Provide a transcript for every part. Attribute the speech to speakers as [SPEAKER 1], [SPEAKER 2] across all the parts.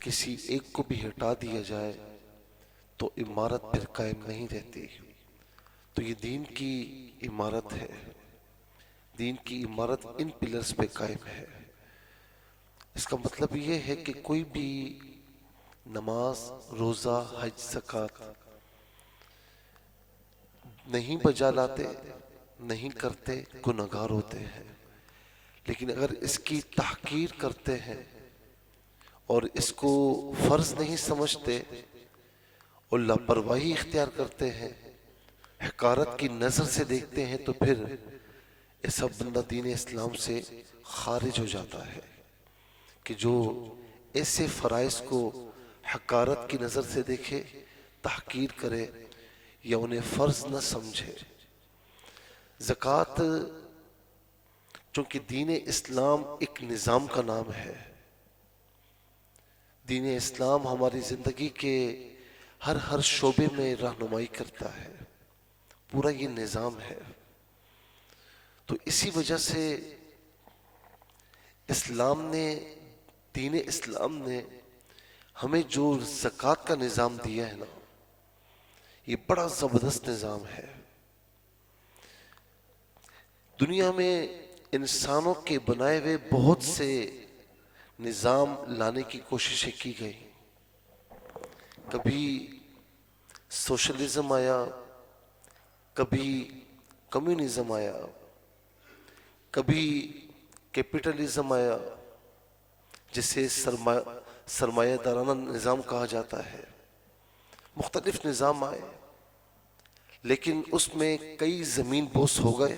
[SPEAKER 1] کسی ایک کو بھی ہٹا دیا جائے تو عمارت پھر قائم نہیں رہتی. تو یہ دین کی عمارت ہے. دین کی عمارت ان پلرز پہ قائم ہے. اس کا مطلب یہ ہے کہ کوئی بھی نماز، روزہ، حج، زکوٰۃ نہیں بجا لاتے، نہیں کرتے، گنہگار ہوتے ہیں. لیکن اگر اس کی تحقیر کرتے ہیں اور اس کو فرض نہیں سمجھتے اور لاپرواہی اختیار کرتے ہیں، حقارت کی نظر سے دیکھتے ہیں، تو پھر ایسا بندہ دین اسلام سے خارج ہو جاتا ہے. کہ جو ایسے فرائض کو حقارت کی نظر سے دیکھے، تحقیر کرے یا انہیں فرض نہ سمجھے. زکوٰۃ چونکہ دین اسلام ایک نظام کا نام ہے. دین اسلام ہماری زندگی کے ہر شعبے میں رہنمائی کرتا ہے. پورا یہ نظام ہے. تو اسی وجہ سے دین اسلام نے ہمیں جو زکوٰۃ کا نظام دیا ہے نا، یہ بڑا زبردست نظام ہے. دنیا میں انسانوں کے بنائے ہوئے بہت سے نظام لانے کی کوششیں کی گئی. کبھی سوشلزم آیا، کبھی کمیونزم آیا، کبھی کیپٹلزم آیا جسے سرمایہ دارانہ نظام کہا جاتا ہے. مختلف نظام آئے، لیکن اس میں کئی زمین بوس ہو گئے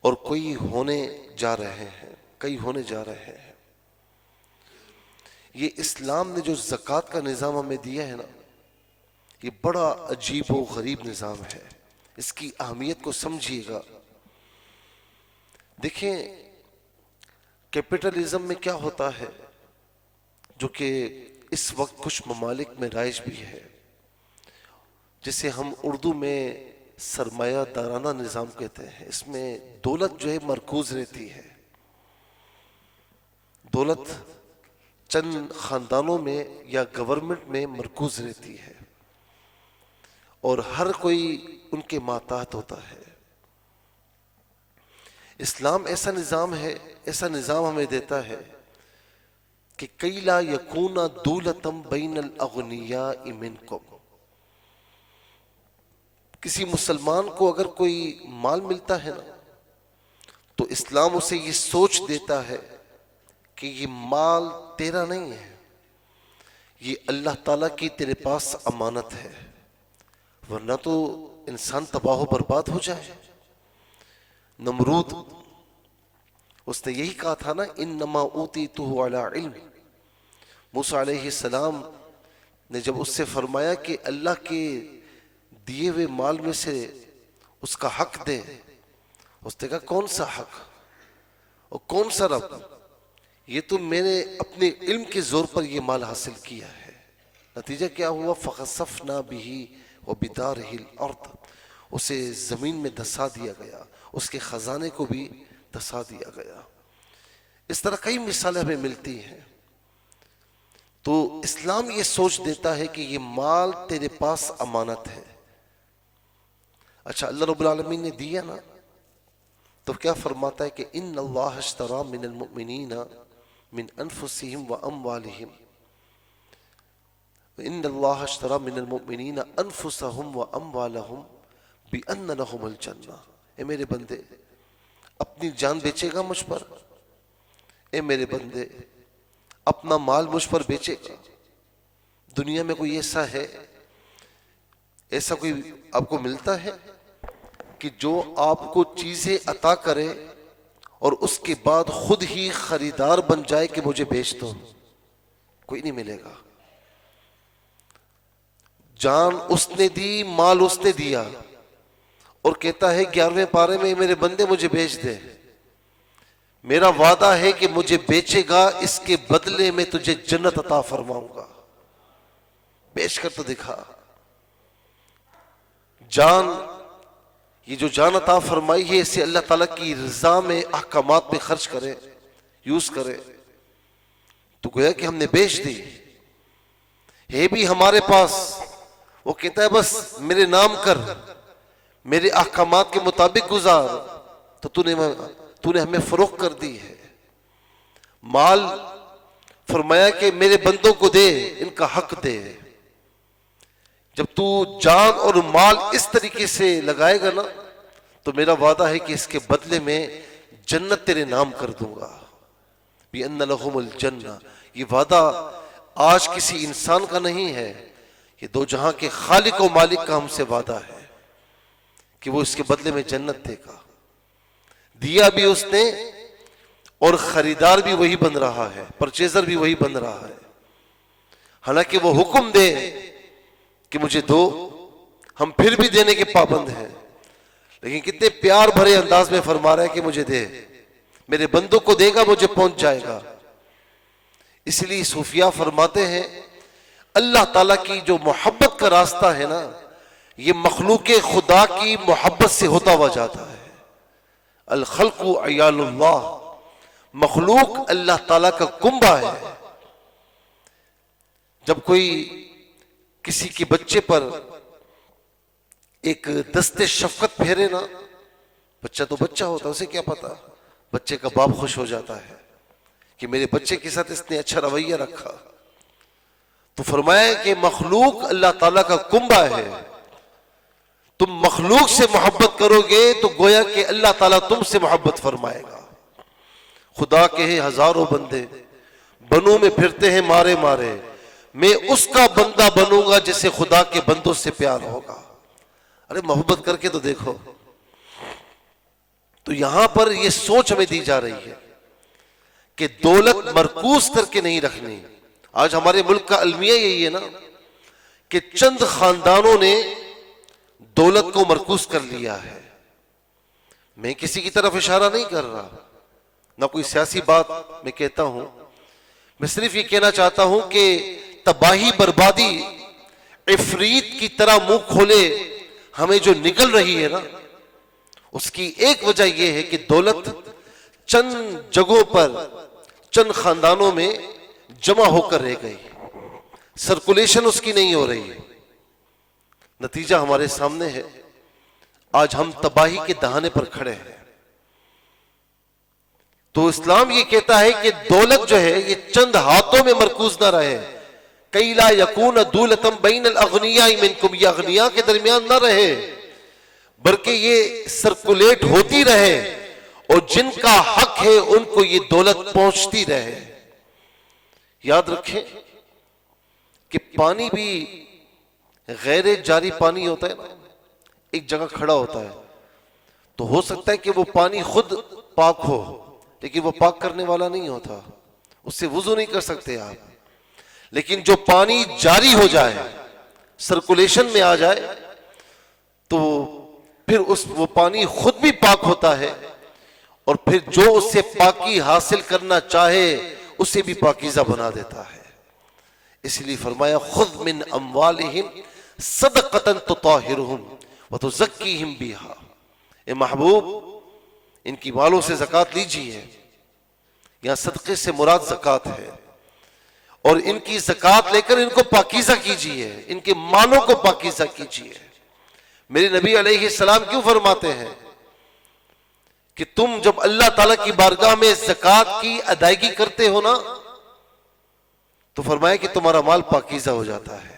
[SPEAKER 1] اور کئی ہونے جا رہے ہیں. یہ اسلام نے جو زکوٰۃ کا نظام ہمیں دیا ہے نا، یہ بڑا عجیب و غریب نظام ہے. اس کی اہمیت کو سمجھیے گا. دیکھیں کیپٹلزم میں کیا ہوتا ہے، جو کہ اس وقت کچھ ممالک میں رائج بھی ہے، جسے ہم اردو میں سرمایہ دارانہ نظام کہتے ہیں. اس میں دولت جو ہے مرکوز رہتی ہے. دولت چند خاندانوں میں یا گورنمنٹ میں مرکوز رہتی ہے اور ہر کوئی ان کے ماتحت ہوتا ہے. اسلام ایسا نظام ہمیں دیتا ہے کہ کئی لا یکون دولتم بین الاغنیاء منکم. کسی مسلمان کو اگر کوئی مال ملتا ہے نا، تو اسلام اسے یہ سوچ دیتا ہے کہ یہ مال تیرا نہیں ہے، یہ اللہ تعالیٰ کی تیرے پاس امانت ہے، ورنہ تو انسان تباہ و برباد ہو جائے. نمرود، اس نے یہی کہا تھا نا، انما اوتیتہ علی علم. موسیٰ علیہ السلام نے جب اس سے فرمایا کہ اللہ کے دیے ہوئے مال میں سے اس کا حق دے، اس نے کہا کون سا حق اور کون سا رب؟ یہ تو میں نے اپنے علم کے زور پر یہ مال حاصل کیا ہے. نتیجہ کیا ہوا؟ فخسفنا بہ وبدارہ الارض. اسے زمین میں دھسا دیا گیا، اس کے خزانے کو بھی دھسا دیا گیا. اس طرح کئی مثالیں ہمیں ملتی ہیں. تو اسلام یہ سوچ دیتا ہے کہ یہ مال تیرے پاس امانت ہے. اچھا، اللہ رب العالمین نے دیا نا، تو کیا فرماتا ہے کہ ان اللہ اشتری من المؤمنین من انفسهم واموالهم. ان اللہ اشتری من المؤمنین انفسهم واموالهم بان لهم الجنہ. اے میرے بندے، اپنی جان بیچے گا مجھ پر؟ اے میرے بندے، اپنا مال مجھ پر بیچے گا؟ دنیا میں کوئی ایسا کوئی آپ کو ملتا ہے کہ جو آپ کو چیزیں عطا کرے اور اس کے بعد خود ہی خریدار بن جائے کہ مجھے بیچ دو؟ کوئی نہیں ملے گا. جان اس نے دی، مال اس نے دیا، اور کہتا ہے 11ویں پارے میں، میرے بندے مجھے بیچ دے. میرا وعدہ ہے کہ مجھے بیچے گا، اس کے بدلے میں تجھے جنت عطا فرماؤں گا. بیچ کر تو دکھا. جان، یہ جو جان عطا فرمائی ہے، اسے اللہ تعالیٰ کی رضا میں، احکامات میں خرچ کرے، یوز کرے. تو گویا کہ ہم نے بیچ دی ہے بھی ہمارے پاس، وہ کہتا ہے بس میرے نام کر، میرے احکامات کے مطابق گزار، تو تو نے ہمیں فروخت کر دی ہے۔ مال فرمایا کہ میرے بندوں کو دے، ان کا حق دے۔ جب تو جان اور مال اس طریقے سے لگائے گا نا تو میرا وعدہ ہے کہ اس کے بدلے میں جنت تیرے نام کر دوں گا۔ بِأَنَّ لَهُمُ الْجَنَّةَ، یہ وعدہ آج کسی انسان کا نہیں ہے، یہ دو جہاں کے خالق و مالک کا ہم سے وعدہ ہے کہ وہ اس کے بدلے میں جنت دے گا۔ دیا بھی اس نے اور خریدار بھی وہی بن رہا ہے، پرچیزر بھی وہی بن رہا ہے۔ حالانکہ وہ حکم دے کہ مجھے دو، ہم پھر بھی دینے کے پابند ہیں، لیکن کتنے پیار بھرے انداز میں فرما رہا ہے کہ مجھے دے، میرے بندوں کو دے گا، مجھے پہنچ جائے گا۔ اس لیے صوفیاء فرماتے ہیں اللہ تعالیٰ کی جو محبت کا راستہ ہے نا، یہ مخلوق خدا کی محبت سے ہوتا ہوا جاتا ہے۔ الخلق عیال اللہ، مخلوق اللہ تعالیٰ کا کنبہ ہے۔ جب کوئی کسی کے بچے پر ایک دست شفقت پھیرے نا، بچہ تو بچہ ہوتا ہے، اسے کیا پتا، بچے کا باپ خوش ہو جاتا ہے کہ میرے بچے کے ساتھ اس نے اچھا رویہ رکھا۔ تو فرمایا کہ مخلوق اللہ تعالیٰ کا کنبہ ہے، تم مخلوق سے محبت کرو گے تو گویا کہ اللہ تعالیٰ تم سے محبت فرمائے گا۔ خدا کے ہیں ہزاروں بندے، بنوں میں پھرتے ہیں مارے مارے، میں اس کا بندہ بنوں گا جسے خدا کے بندوں سے پیار ہوگا۔ ارے محبت کر کے تو دیکھو۔ تو یہاں پر یہ سوچ ہمیں دی جا رہی ہے کہ دولت مرکوز کر کے نہیں رکھنی۔ آج ہمارے ملک کا المیہ یہی ہے نا کہ چند خاندانوں نے دولت کو مرکوز کر لیا ہے۔ میں کسی کی طرف اشارہ نہیں کر رہا، نہ کوئی سیاسی بات میں کہتا ہوں، میں صرف یہ کہنا چاہتا ہوں کہ تباہی بربادی عفریت کی طرح منہ کھولے ہمیں جو نکل رہی ہے نا، اس کی ایک وجہ یہ ہے کہ دولت چند جگہوں پر چند خاندانوں میں جمع ہو کر رہ گئی، سرکولیشن اس کی نہیں ہو رہی۔ نتیجہ ہمارے سامنے ہے، آج ہم تباہی کے دہانے پر کھڑے ہیں۔ تو اسلام یہ کہتا ہے کہ دولت جو ہے یہ چند ہاتھوں میں مرکوز نہ رہے، کئی لا یکون دولتم بین الاغنیاء منکم، یہ اغنیاء کے درمیان نہ رہے بلکہ یہ سرکولیٹ ہوتی رہے، اور جن کا حق ہے ان کو یہ دولت پہنچتی رہے۔ یاد رکھیں کہ پانی بھی غیر جاری پانی ہوتا ہے نا، ایک جگہ کھڑا ہوتا ہے تو ہو سکتا ہے کہ وہ پانی خود پاک ہو لیکن وہ پاک کرنے والا نہیں ہوتا، اس سے وضو نہیں کر سکتے آپ۔ لیکن جو پانی جاری ہو جائے، سرکولیشن میں آ جائے، تو پھر وہ پانی خود بھی پاک ہوتا ہے، اور پھر جو اس سے پاکی حاصل کرنا چاہے اسے بھی پاکیزہ بنا دیتا ہے۔ اس لیے فرمایا خذ من اموالہم صدقۃ تطہرہم وتزکیہم بہا، اے محبوب ان کی مالوں سے زکوٰۃ لیجیے۔ یہاں صدقے سے مراد زکوٰۃ ہے، اور ان کی زکوٰۃ لے کر ان کو پاکیزہ کیجیے، ان کے مالوں کو پاکیزہ کیجیے۔ میرے نبی علیہ السلام کیوں فرماتے ہیں کہ تم جب اللہ تعالیٰ کی بارگاہ میں زکوٰۃ کی ادائیگی کرتے ہو نا تو فرمایا کہ تمہارا مال پاکیزہ ہو جاتا ہے،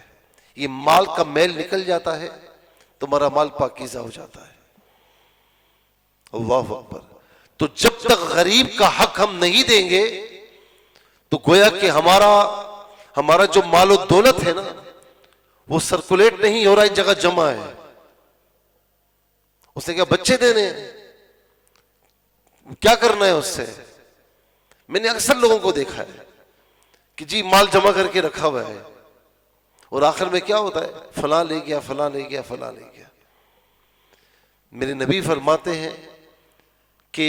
[SPEAKER 1] یہ مال کا میل نکل جاتا ہے، تمہارا مال پاکیزہ ہو جاتا ہے۔ اللہ اکبر۔ تو جب تک غریب کا حق ہم نہیں دیں گے تو گویا کہ ہمارا جو مال و دولت ہے نا وہ سرکولیٹ نہیں ہو رہا، ایک جگہ جمع ہے۔ اس نے کیا بچے دینے، کیا کرنا ہے اس سے؟ میں نے اکثر لوگوں کو دیکھا ہے کہ جی مال جمع کر کے رکھا ہوا ہے، اور آخر میں کیا ہوتا ہے، فلاں لے گیا، فلاں لے گیا، فلاں لے گیا۔ میرے نبی فرماتے ہیں کہ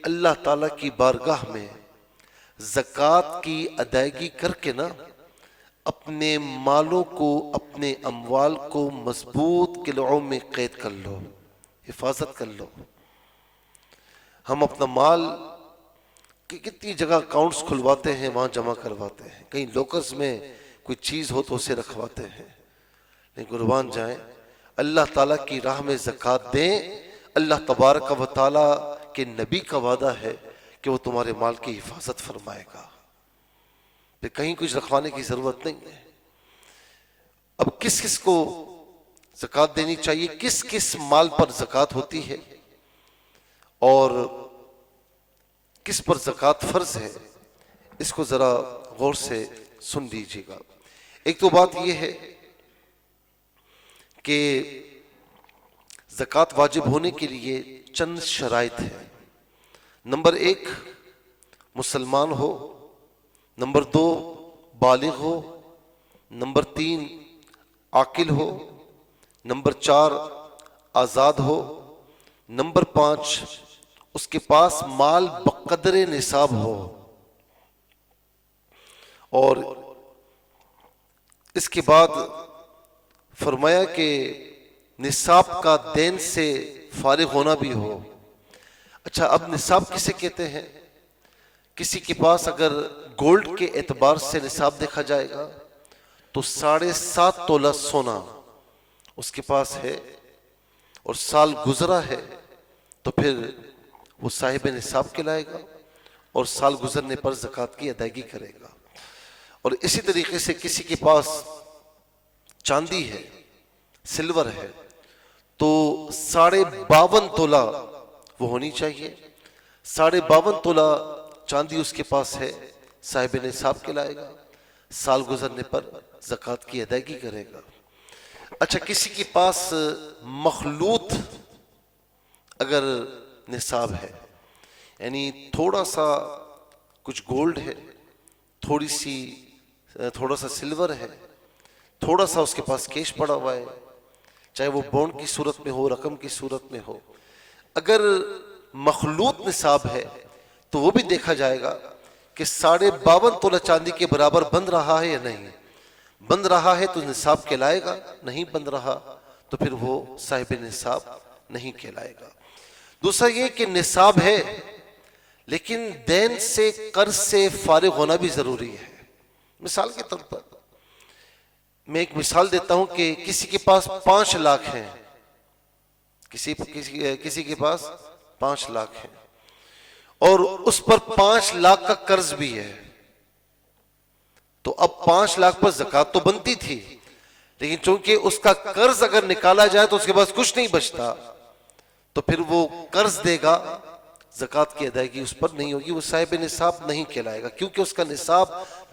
[SPEAKER 1] اللہ تعالیٰ کی بارگاہ میں زکوٰۃ کی ادائیگی کر کے نا اپنے مالوں کو، اپنے اموال کو مضبوط قلعوں میں قید کر لو، حفاظت کر لو۔ ہم اپنا مال کہ کتنی جگہ اکاؤنٹس کھلواتے ہیں، وہاں جمع کرواتے ہیں، کہیں لوکرز میں کوئی چیز ہو تو اسے رکھواتے ہیں، لیکن قربان جائیں اللہ تعالیٰ کی راہ میں زکوٰۃ دیں۔ اللہ تبارک و تعالیٰ کے نبی کا وعدہ ہے کہ وہ تمہارے مال کی حفاظت فرمائے گا، پھر کہیں کچھ رکھوانے کی ضرورت نہیں ہے۔ اب کس کس کو زکوٰۃ دینی چاہیے، کس کس مال پر زکوٰۃ ہوتی ہے اور کس پر زکوٰۃ فرض ہے، اس کو ذرا غور سے سن لیجیے گا۔ ایک تو بات یہ ہے کہ زکوٰۃ واجب ہونے کے لیے چند شرائط ہیں۔ نمبر 1 مسلمان ہو، نمبر 2 بالغ ہو، نمبر 3 عاقل ہو، نمبر 4 آزاد ہو، نمبر 5 اس کے پاس مال بقدر نصاب ہو، اور اس کے بعد فرمایا کہ نصاب کا دین سے فارغ ہونا بھی ہو۔ اچھا، اب نصاب کسے کہتے ہیں؟ کسی کے پاس اگر گولڈ کے اعتبار سے نصاب دیکھا جائے گا تو 7.5 تولہ سونا اس کے پاس ہے اور سال گزرا ہے تو پھر وہ صاحب نصاب کہلائے گا اور سال گزرنے پر زکوٰۃ کی ادائیگی کرے گا۔ اور اسی طریقے سے کسی کے پاس چاندی ہے، سلور ہے، تو 52.5 تولہ وہ ہونی چاہیے۔ 52.5 تولہ چاندی اس کے پاس ہے، صاحب نصاب کہلائے گا، سال گزرنے پر زکوٰۃ کی ادائیگی کرے گا۔ اچھا، کسی کے پاس مخلوط اگر نصاب ہے، یعنی تھوڑا سا کچھ گولڈ ہے، تھوڑا سا سلور ہے، تھوڑا سا اس کے پاس کیش پڑا ہوا ہے، چاہے وہ بونڈ کی صورت میں ہو، رقم کی صورت میں ہو، اگر مخلوط نصاب ہے تو وہ بھی دیکھا جائے گا کہ 52.5 تولہ چاندی کے برابر بن رہا ہے یا نہیں۔ بن رہا ہے تو نصاب کہلائے گا، نہیں بن رہا تو پھر وہ صاحب نصاب نہیں کہلائے گا۔ دوسرا یہ کہ نصاب ہے لیکن دین سے، قرض سے فارغ ہونا بھی ضروری ہے۔ مثال کے طور پر میں ایک مثال دیتا ہوں کہ کسی کے پاس 5 لاکھ ہیں، کسی کے پاس 5 لاکھ ہیں اور اس پر 5 لاکھ کا قرض بھی ہے، تو اب 5 لاکھ پر زکوٰۃ تو بنتی تھی، لیکن چونکہ اس کا قرض اگر نکالا جائے تو اس کے پاس کچھ نہیں بچتا، تو پھر وہ قرض دے گا، زکوٰۃ کی ادائیگی اس پر نہیں ہوگی، وہ صاحب نصاب نہیں کہلائے گا، کیونکہ اس کا نصاب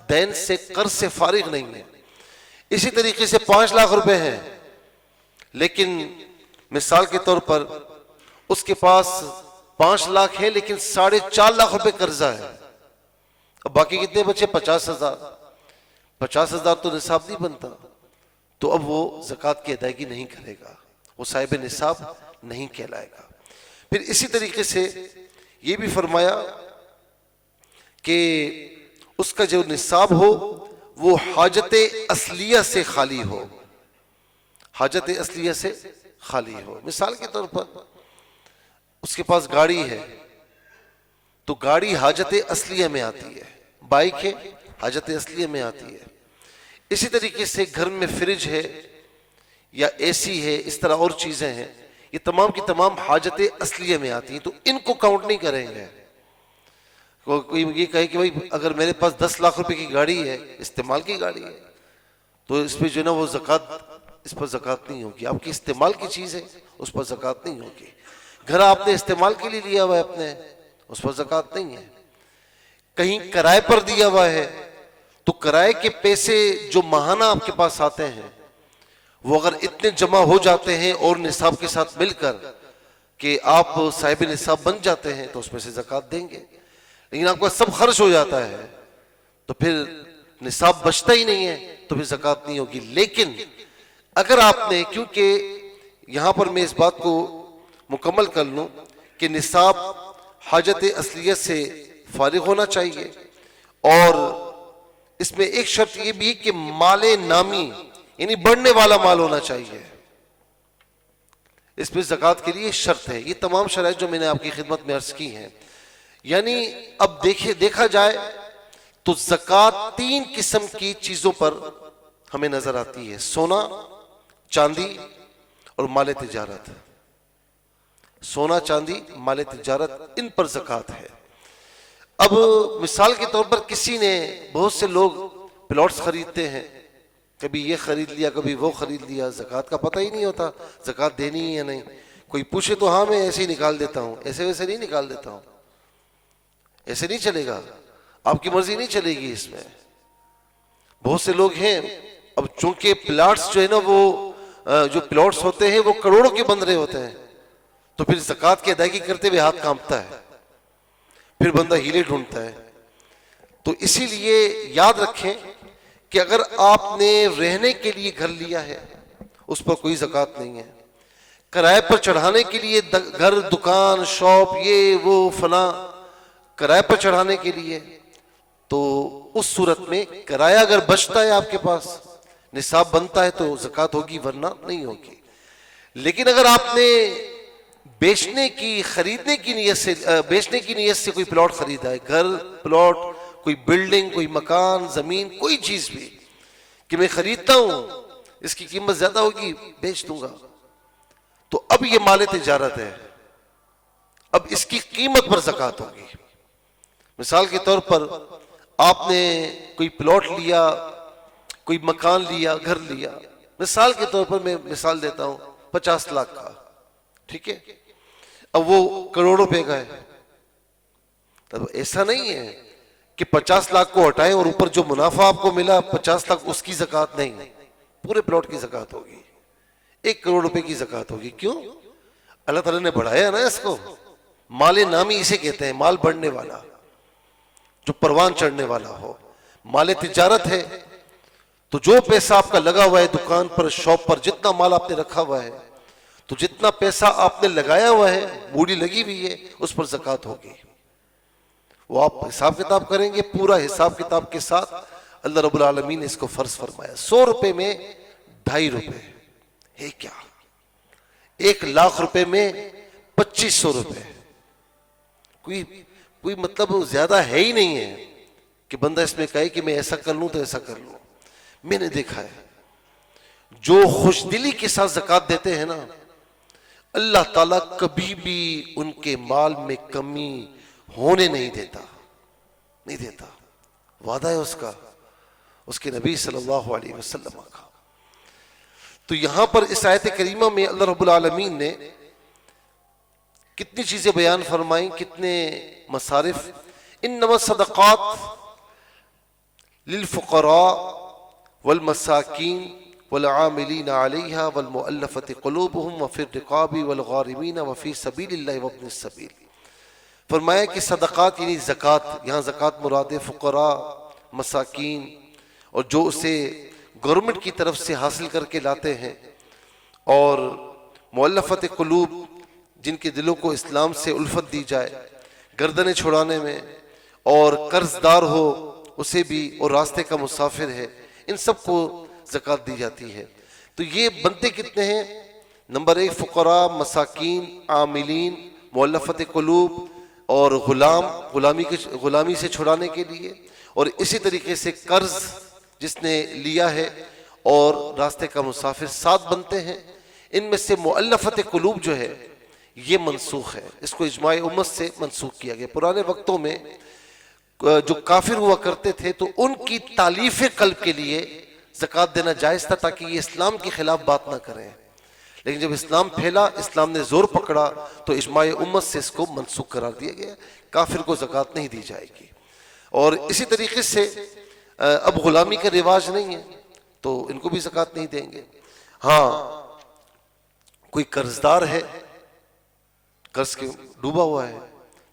[SPEAKER 1] دین سے، قرض سے فارغ نہیں ہے۔ اسی طریقے سے 5 لاکھ روپے ہیں، لیکن مثال کے طور پر اس کے پاس 5 لاکھ ہے لیکن 4.5 لاکھ روپے قرضہ ہے، اب باقی کتنے بچے؟ 50,000۔ 50,000 تو نصاب نہیں بنتا، تو اب وہ زکوٰۃ کی ادائیگی نہیں کرے گا، وہ صاحب نصاب نہیں کہلائے گا۔ پھر اسی طریقے سے یہ بھی فرمایا کہ اس کا جو نصاب ہو وہ حاجت اصلیہ سے خالی ہو، حاجت اصلیہ سے خالی ہو۔ مثال کے طور پر اس کے پاس گاڑی ہے تو گاڑی حاجت اصلیہ میں آتی ہے، بائک ہے حاجت اصلیہ میں آتی ہے۔ اسی طریقے سے گھر میں فریج ہے یا اے سی ہے، اس طرح اور چیزیں ہیں، یہ تمام کی تمام حاجت اصلیہ میں آتی ہیں، تو ان کو کاؤنٹ نہیں کریں گے۔ کوئی یہ کہے کہ بھائی اگر میرے پاس 10 لاکھ روپے کی گاڑی ہے، استعمال کی گاڑی ہے، تو اس پہ جو ہے نا وہ زکوٰۃ، اس پر زکوٰۃ نہیں ہوگی، آپ کی استعمال کی چیز ہے اس پر زکوٰۃ نہیں ہوگی۔ گھر آپ نے استعمال کے لیے لیا ہوا ہے اپنے، اس پر زکوٰۃ نہیں ہے۔ کہیں کرائے پر دیا ہوا ہے تو کرائے کے پیسے جو ماہانہ آپ کے پاس آتے ہیں وہ اگر اتنے جمع ہو جاتے ہیں اور نصاب کے ساتھ مل کر کہ آپ صاحب نصاب بن جاتے ہیں تو اس میں سے زکوٰۃ دیں گے، لیکن آپ کا سب خرچ ہو جاتا ہے تو پھر نصاب بچتا ہی نہیں ہے تو پھر زکوٰۃ نہیں ہوگی۔ لیکن اگر آپ نے، کیونکہ یہاں پر میں اس بات کو مکمل کر لوں کہ نصاب حاجت اصلیت سے فارغ ہونا چاہیے، اور اس میں ایک شرط یہ بھی کہ مال نامی یعنی بڑھنے والا مال ہونا چاہیے، اس میں زکوٰۃ کے لیے شرط ہے۔ یہ تمام شرائط جو میں نے آپ کی خدمت میں عرض کی ہیں، یعنی اب دیکھا جائے تو زکوٰۃ 3 قسم کی چیزوں پر ہمیں نظر آتی ہے: سونا، چاندی اور مال تجارت۔ سونا، چاندی، مال تجارت، ان پر زکوٰۃ ہے۔ اب مثال کے طور پر کسی نے، بہت سے لوگ پلاٹس خریدتے ہیں، کبھی یہ خرید لیا کبھی وہ خرید لیا، زکوٰۃ کا پتہ ہی نہیں ہوتا زکوٰۃ دینی ہے یا نہیں۔ کوئی پوچھے تو ہاں میں ایسے ہی نکال دیتا ہوں، ایسے ویسے نہیں نکال دیتا ہوں، ایسے نہیں چلے گا، آپ کی مرضی نہیں چلے گی اس میں۔ بہت سے لوگ ہیں، اب چونکہ پلاٹس جو ہے نا، وہ جو پلاٹس ہوتے ہیں وہ کروڑوں کے بن رہے ہوتے ہیں، تو پھر زکوٰۃ کی ادائیگی کرتے ہوئے ہاتھ کانپتا ہے، پھر بندہ ہیلے ڈھونڈتا ہے۔ تو اسی لیے یاد رکھیں کہ اگر آپ نے رہنے کے لیے گھر لیا ہے اس پر کوئی زکوٰۃ نہیں ہے، کرائے پر چڑھانے کے لیے گھر، دکان، شاپ، یہ وہ فلاں کرائے پر چڑھانے کے لیے، تو اس صورت میں کرایہ اگر بچتا ہے آپ کے پاس، نصاب بنتا ہے تو زکوٰۃ ہوگی، ورنہ نہیں ہوگی۔ لیکن اگر آپ نے بیچنے کی نیت سے کوئی پلاٹ خریدا ہے، گھر، پلاٹ، کوئی بلڈنگ، کوئی مکان، زمین، کوئی چیز بھی، کہ میں خریدتا ہوں، اس کی قیمت زیادہ ہوگی، بیچ دوں گا، تو اب یہ مال تجارت ہے، اب اس کی قیمت پر زکوٰۃ ہوگی۔ مثال کے طور پر آپ نے کوئی پلاٹ لیا، کوئی مکان لیا، گھر لیا، مثال کے طور پر میں مثال دیتا ہوں 50 لاکھ کا، ٹھیک ہے، اب وہ کروڑ روپے کا ہے، تب ایسا نہیں ہے کہ 50 لاکھ کو ہٹائیں اور اوپر جو منافع آپ کو ملا 50 لاکھ اس کی زکوٰۃ نہیں، پورے پلاٹ کی زکوٰۃ ہوگی، 1 کروڑ روپے کی زکوٰۃ ہوگی۔ کیوں؟ اللہ تعالیٰ نے بڑھایا نا اس کو، مال نامی اسے کہتے ہیں، مال بڑھنے والا، جو پروان چڑھنے والا ہو۔ مال تجارت ہے تو جو پیسہ آپ کا لگا ہوا ہے دکان پر، شاپ پر، جتنا مال آپ نے رکھا ہوا ہے، تو جتنا پیسہ آپ نے لگایا ہوا ہے، موڑی لگی ہوئی ہے، اس پر زکوٰۃ ہوگی۔ وہ آپ حساب کتاب کریں گے، پورا حساب کتاب کے ساتھ اللہ رب العالمین نے اس کو فرض فرمایا۔ 100 روپے میں 2.5 روپے ہے، کیا 1 لاکھ روپے میں 2500 روپے، کوئی مطلب زیادہ ہے ہی نہیں ہے کہ بندہ اس میں کہے کہ میں ایسا کر لوں تو ایسا کر لوں۔ میں نے دیکھا ہے جو خوش دلی کے ساتھ زکوٰۃ دیتے ہیں نا، اللہ تعالیٰ کبھی بھی ان کے مال میں کمی ہونے نہیں دیتا، وعدہ ہے اس کا، اس کے نبی صلی اللہ علیہ وسلم کا۔ تو یہاں پر اس آیت کریمہ میں اللہ رب العالمین نے کتنی چیزیں بیان فرمائیں، کتنے مصارف۔ انما الصدقات للفقراء والمساکین والعاملین علیہا والمؤلفۃ قلوبہم وفی الرقاب والغارمین وفی سبیل اللہ وابن السبیل۔ فرمایا کہ صدقات یعنی زکوٰۃ، یہاں زکوٰۃ مراد ہے فقراء، مساکین، اور جو اسے گورنمنٹ کی طرف سے حاصل کر کے لاتے ہیں، اور مؤلفۃ قلوب جن کے دلوں کو اسلام سے الفت دی جائے گردنیں چھڑانے میں، اور قرض دار ہو اسے بھی، اور راستے کا مسافر ہے، ان سب کو زکوٰۃ دی جاتی ہے۔ تو یہ بنتے کتنے ہیں؟ نمبر 1 فقراء، مساکین، عاملین، مؤلفۃ قلوب، اور غلامی سے چھڑانے کے لیے، اور اسی طریقے سے قرض جس نے لیا ہے، اور راستے کا مسافر، 7 بنتے ہیں۔ ان میں سے مؤلفۃ قلوب جو ہے یہ منسوخ ہے، اس کو اجماع امت سے منسوخ کیا گیا۔ پرانے وقتوں میں جو کافر ہوا کرتے تھے تو ان کی تالیف قلب کے لیے زکوٰۃ دینا جائز تھا، تاکہ یہ اسلام کے خلاف بات نہ کریں، لیکن جب اسلام پھیلا، اسلام نے زور پکڑا، تو اجماع امت سے اس کو منسوخ قرار دیا گیا، کافر کو زکوٰۃ نہیں دی جائے گی۔ اور اسی طریقے سے اب غلامی کا رواج نہیں ہے تو ان کو بھی زکوٰۃ نہیں دیں گے۔ ہاں کوئی قرض دار ہے، قرض کے ڈوبا ہوا ہے،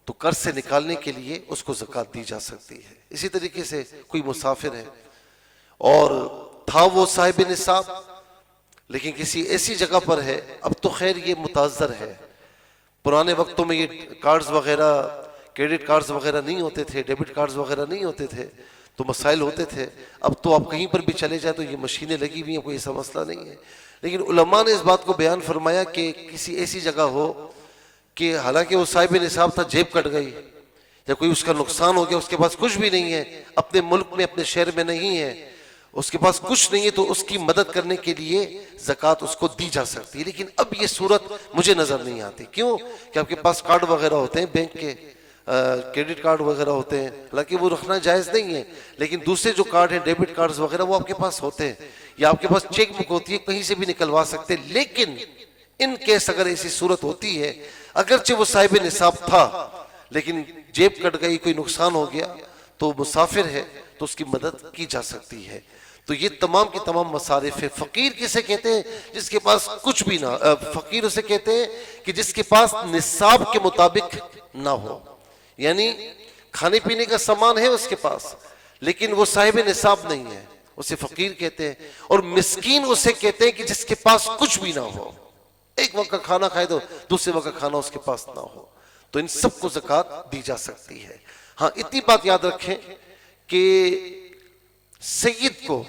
[SPEAKER 1] تو قرض سے نکالنے کے لیے اس کو زکوٰۃ دی جا سکتی ہے۔ اسی طریقے سے کوئی مسافر ہے اور تھا وہ صاحب نصاب، لیکن کسی ایسی جگہ پر ہے، اب تو خیر یہ متعذر ہے، پرانے وقتوں میں یہ کارڈز وغیرہ، کریڈٹ کارڈز وغیرہ نہیں ہوتے تھے، ڈیبٹ کارڈز وغیرہ نہیں ہوتے تھے، تو مسائل ہوتے تھے۔ اب تو آپ کہیں پر بھی چلے جائیں تو یہ مشینیں لگی ہوئی ہیں، کوئی ایسا مسئلہ نہیں ہے۔ لیکن علماء نے اس بات کو بیان فرمایا کہ کسی ایسی جگہ ہو کہ حالانکہ وہ صاحب نصاب تھا، جیب کٹ گئی، یا کوئی اس کا نقصان ہو گیا، اس کے پاس کچھ بھی نہیں ہے، اپنے ملک میں اپنے شہر میں نہیں ہے، اس کے پاس کچھ نہیں ہے، تو اس کی مدد کرنے کے لیے زکوٰۃ اس کو دی جا سکتی ہے۔ لیکن اب یہ صورت مجھے نظر نہیں آتی، کیوں کہ آپ کے پاس کارڈ وغیرہ ہوتے ہیں بینک کے، کریڈٹ کارڈ وغیرہ ہوتے ہیں، حالانکہ وہ رکھنا جائز نہیں ہے، لیکن دوسرے جو کارڈ ہیں ڈیبٹ کارڈز وغیرہ وہ آپ کے پاس ہوتے ہیں، یا آپ کے پاس چیک بک ہوتی ہے، کہیں سے بھی نکلوا سکتے ہیں۔ لیکن ان کیس اگر ایسی صورت ہوتی ہے، اگرچہ وہ صاحب نصاب تھا لیکن جیب کٹ گئی، کوئی نقصان ہو گیا، تو مسافر ہے تو اس کی مدد کی جا سکتی ہے۔ تو یہ تمام کی تمام مصارف ہے۔ فقیر کسے کہتے ہیں؟ جس کے پاس کچھ بھی نہ، فقیر اسے کہتے ہیں کہ جس کے پاس نصاب کے مطابق نہ ہو، یعنی کھانے پینے کا سامان ہے اس کے پاس لیکن وہ صاحب نصاب نہیں ہے، اسے فقیر کہتے ہیں۔ اور مسکین اسے کہتے ہیں کہ جس کے پاس کچھ بھی نہ ہو، ایک وقت کا کھانا کھائے تو دوسرے وقت کا کھانا اس کے پاس نہ ہو، تو ان سب کو زکوٰۃ دی جا سکتی ہے۔ ہاں اتنی بات یاد رکھیں کہ سید کو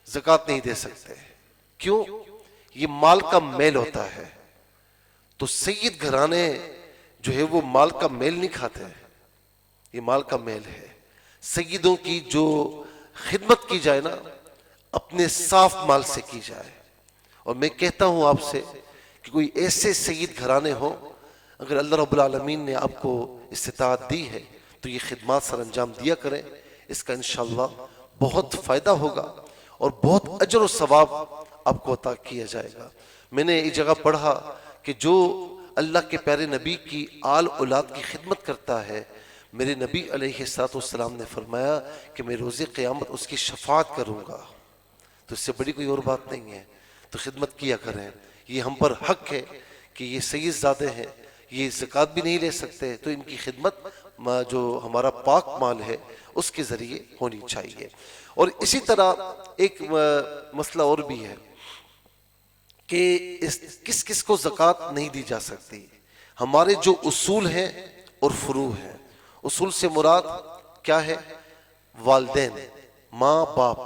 [SPEAKER 1] زکوٰۃ نہیں دے سکتے، کیوں؟ یہ مال کا میل ہوتا ہے، تو سید گھرانے جو ہے وہ مال کا میل نہیں کھاتے، یہ مال کا میل ہے۔ سیدوں کی جو خدمت کی جائے نا، اپنے صاف مال سے کی جائے۔ اور میں کہتا ہوں آپ سے کہ کوئی ایسے سید گھرانے ہوں، اگر اللہ رب العالمین نے آپ کو استطاعت دی ہے تو یہ خدمات سر انجام دیا کریں، اس کا انشاءاللہ بہت فائدہ ہوگا اور بہت اجر و ثواب آپ کو عطا کیا جائے گا۔ میں نے ایک جگہ پڑھا کہ جو اللہ کے پیارے نبی کی آل اولاد کی خدمت کرتا ہے، میرے نبی علیہ السلام نے فرمایا کہ میں روز قیامت اس کی شفاعت کروں گا۔ تو اس سے بڑی کوئی اور بات نہیں ہے، تو خدمت کیا کریں۔ یہ ہم پر حق ہے کہ یہ سید زادے ہیں، یہ زکوٰۃ بھی نہیں لے سکتے، تو ان کی خدمت جو ہمارا پاک مال ہے اس کے ذریعے ہونی چاہیے۔ اور اسی طرح ایک مسئلہ اور بھی ہے کہ کس کس کو زکوٰۃ نہیں دی جا سکتی۔ ہمارے جو اصول ہیں اور فروع ہیں، اصول سے مراد کیا ہے؟ والدین، ماں باپ،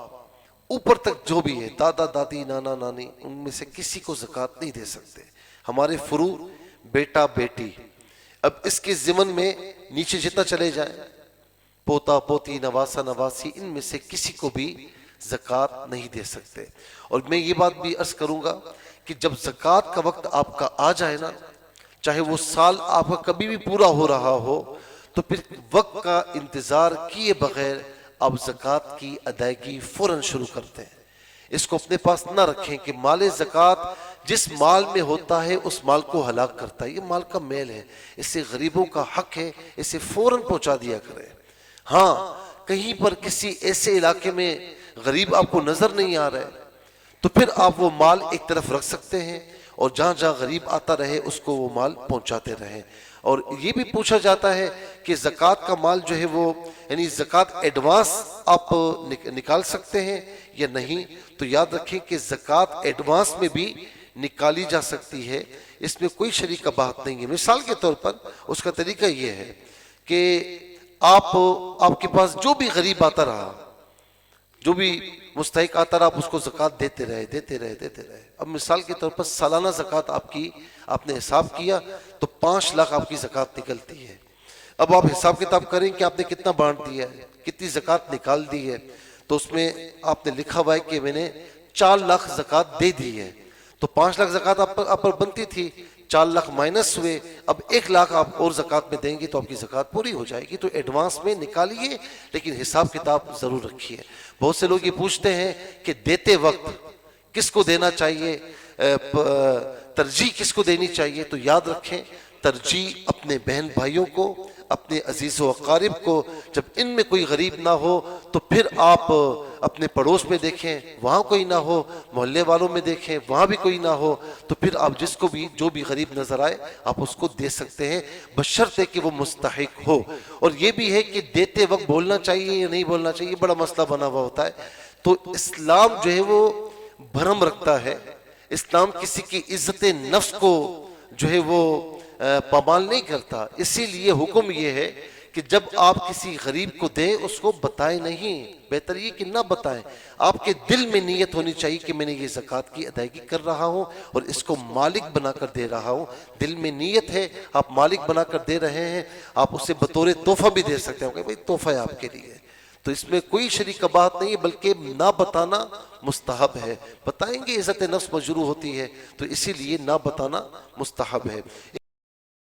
[SPEAKER 1] اوپر تک جو بھی ہے، دادا دادی نانا نانی، ان میں سے کسی کو زکوٰۃ نہیں دے سکتے۔ ہمارے فروع بیٹا بیٹی، اب اس کے ضمن میں نیچے جتنا چلے جائیں، پوتا پوتی نواسا نواسی، ان میں سے کسی کو بھی زکوٰۃ نہیں دے سکتے۔ اور میں یہ بات بھی عرض کروں گا کہ جب زکوٰۃ کا وقت آپ کا آ جائے نا، چاہے وہ سال آپ کا کبھی بھی پورا ہو رہا ہو، تو پھر وقت کا انتظار کیے بغیر آپ زکوٰۃ کی ادائیگی فوراً شروع کرتے ہیں۔ اس کو اپنے پاس نہ رکھیں کہ مال زکوٰۃ جس مال میں ہوتا ہے اس مال کو ہلاک کرتا ہے، یہ مال کا میل ہے، اس سے غریبوں کا حق ہے، اسے فوراً پہنچا دیا کریں۔ ہاں کہیں پر کسی ایسے علاقے میں غریب آپ کو نظر نہیں آ رہا ہے تو پھر آپ وہ مال ایک طرف رکھ سکتے ہیں اور جہاں جہاں غریب آتا رہے اس کو وہ مال پہنچاتے رہیں۔ اور یہ بھی پوچھا جاتا ہے کہ زکوٰۃ کا مال جو ہے وہ یعنی زکوٰۃ ایڈوانس آپ نکال سکتے ہیں یا نہیں، تو یاد رکھیں کہ زکوٰۃ ایڈوانس میں بھی نکالی جا سکتی ہے، اس میں کوئی شریک بات نہیں ہے۔ مثال کے طور پر اس کا طریقہ یہ ہے کہ آپ کے پاس جو بھی غریب آتا رہا، جو بھی مستحق آتا رہا، آپ اس کو زکوٰۃ دیتے رہے۔ اب مثال کے طور پر سالانہ زکوٰۃ آپ نے حساب کیا تو 5 لاکھ آپ کی زکوٰۃ نکلتی ہے۔ اب آپ حساب کتاب کریں کہ آپ نے کتنا بانٹ دیا ہے، کتنی زکوٰۃ نکال دی ہے، تو اس میں آپ نے لکھا ہوا ہے کہ میں نے 4 لاکھ زکوٰۃ دے دی ہے، تو 5 لاکھ زکوٰۃ آپ پر بنتی تھی، 4 لاکھ مائنس ہوئے، اب 1 لاکھ آپ اور زکوٰۃ میں دیں گے تو آپ کی زکوٰۃ پوری ہو جائے گی۔ تو ایڈوانس میں نکالیے لیکن حساب کتاب ضرور رکھیے۔ بہت سے لوگ یہ پوچھتے ہیں کہ دیتے وقت کس کو دینا چاہیے، ترجیح کس کو دینی چاہیے، تو یاد رکھیں ترجیح اپنے بہن بھائیوں کو، اپنے عزیز و اقارب کو۔ جب ان میں کوئی غریب نہ ہو تو پھر آپ اپنے پڑوس میں دیکھیں، وہاں کوئی نہ ہو، محلے والوں میں دیکھیں، وہاں بھی کوئی نہ ہو، تو پھر آپ جس کو بھی جو بھی غریب نظر آئے آپ اس کو دے سکتے ہیں، بشرطے کہ وہ مستحق ہو۔ اور یہ بھی ہے کہ دیتے وقت بولنا چاہیے یا نہیں بولنا چاہیے، بڑا مسئلہ بنا ہوا ہوتا ہے۔ تو اسلام جو ہے وہ بھرم رکھتا ہے، اسلام کسی کی عزت نفس کو جو ہے وہ پامال نہیں کرتا، اسی لیے حکم یہ ہے کہ جب آپ کسی غریب کو دیں اس کو بتائیں نہیں، بہتر یہ کہ نہ بتائیں. آپ کے دل میں نیت ہونی چاہیے کہ میں نے یہ زکوٰۃ کی ادائیگی کر رہا ہوں اور اس کو مالک بنا کر دے رہا ہوں. دل میں نیت ہے، آپ مالک بنا کر دے رہے ہیں. آپ اسے بطور تحفہ بھی دے سکتے ہیں کہ بھائی تحفہ ہے آپ کے لیے. تو اس میں کوئی شریک کباہت نہیں ہے، بلکہ نہ بتانا مستحب ہے. بتائیں گے عزت نفس مجروح ہوتی ہے، تو اسی لیے نہ بتانا مستحب ہے.